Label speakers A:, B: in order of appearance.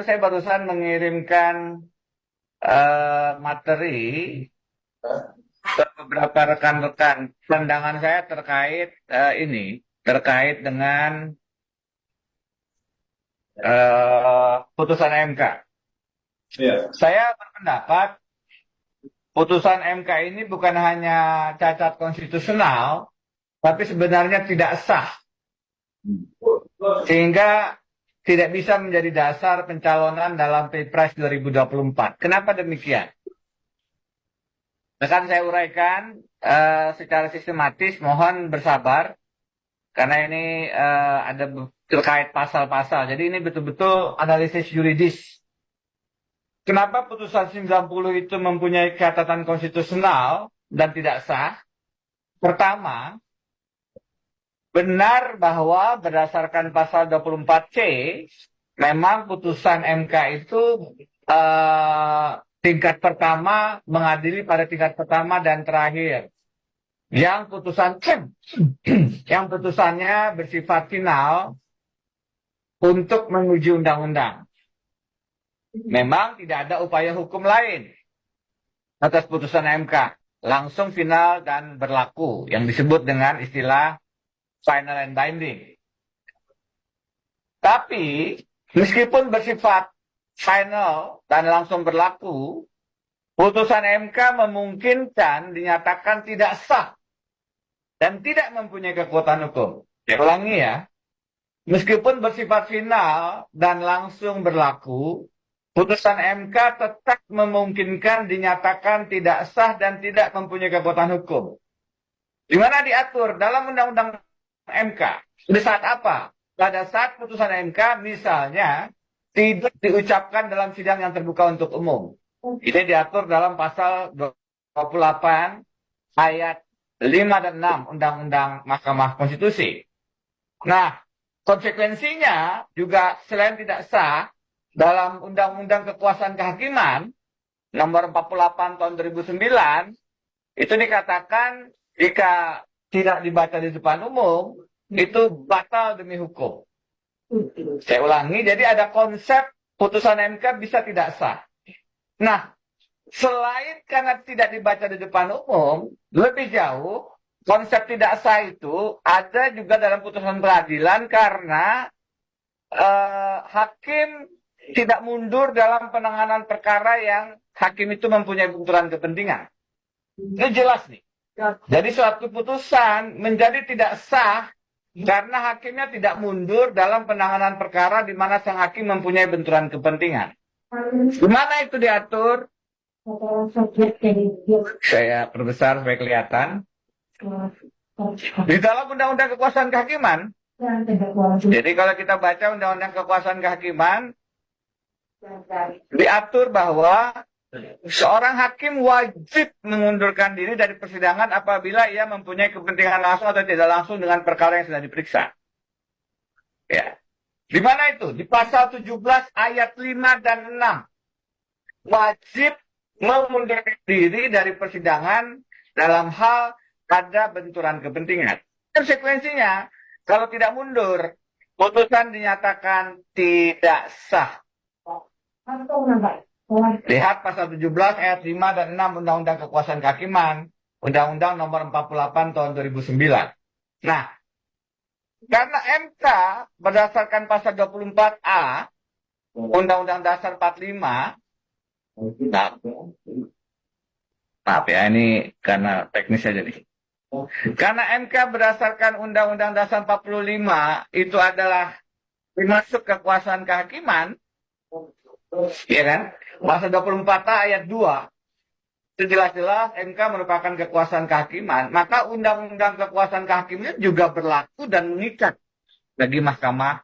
A: Saya barusan mengirimkan materi ke beberapa rekan-rekan. Pandangan saya terkait terkait dengan putusan MK.
B: Iya.
A: Saya berpendapat putusan MK ini bukan hanya cacat konstitusional, tapi sebenarnya tidak sah, sehingga tidak bisa menjadi dasar pencalonan dalam Pilpres 2024. Kenapa demikian? Akan saya uraikan secara sistematis, mohon bersabar, karena ini ada terkait pasal-pasal. Jadi ini betul-betul analisis yuridis. Kenapa putusan 90 itu mempunyai catatan konstitusional dan tidak sah? Pertama, benar bahwa berdasarkan pasal 24C, memang putusan MK itu tingkat pertama mengadili pada tingkat pertama dan terakhir. Yang putusannya bersifat final untuk menguji undang-undang. Memang tidak ada upaya hukum lain atas putusan MK, langsung final dan berlaku, yang disebut dengan istilah final and binding. Tapi meskipun bersifat final dan langsung berlaku, putusan MK memungkinkan dinyatakan tidak sah dan tidak mempunyai kekuatan hukum. Saya ulangi ya, meskipun bersifat final dan langsung berlaku, putusan MK tetap memungkinkan dinyatakan tidak sah dan tidak mempunyai kekuatan hukum. Di mana diatur dalam Undang-Undang MK. Di saat apa? Pada saat putusan MK misalnya tidak diucapkan dalam sidang yang terbuka untuk umum. Ini diatur dalam pasal 28 ayat 5 dan 6 Undang-Undang Mahkamah Konstitusi. Nah, konsekuensinya juga selain tidak sah, dalam Undang-Undang Kekuasaan Kehakiman nomor 48 tahun 2009 itu dikatakan jika tidak dibaca di depan umum itu batal demi hukum. Saya ulangi, jadi ada konsep putusan MK bisa tidak sah. Nah, selain karena tidak dibaca di depan umum, lebih jauh konsep tidak sah itu ada juga dalam putusan peradilan karena hakim tidak mundur dalam penanganan perkara yang hakim itu mempunyai benturan kepentingan. Ini jelas nih. Jadi suatu putusan menjadi tidak sah karena hakimnya tidak mundur dalam penanganan perkara di mana sang hakim mempunyai benturan kepentingan. Di mana itu diatur? Saya perbesar supaya kelihatan. Di dalam Undang-Undang Kekuasaan Kehakiman. Jadi kalau kita baca Undang-Undang Kekuasaan Kehakiman, diatur bahwa seorang hakim wajib mengundurkan diri dari persidangan apabila ia mempunyai kepentingan langsung atau tidak langsung dengan perkara yang sedang diperiksa. Ya. Di mana itu? Di pasal 17 ayat 5 dan 6. Wajib mengundurkan diri dari persidangan dalam hal ada benturan kepentingan. Konsekuensinya, kalau tidak mundur, putusan dinyatakan tidak sah. Lihat pasal 17 ayat 5 dan 6 Undang-Undang Kekuasaan Kehakiman, Undang-Undang nomor 48 tahun 2009. Nah, karena MK berdasarkan pasal 24A Undang-Undang Dasar 45, nah, maaf ya ini karena teknis saja nih. Karena MK berdasarkan Undang-Undang Dasar 45 itu adalah termasuk kekuasaan kehakiman, ya kan? Pasal 24A ayat 2 itu jelas-jelas MK merupakan kekuasaan kehakiman, maka Undang-Undang Kekuasaan Kehakiman juga berlaku dan mengikat bagi Mahkamah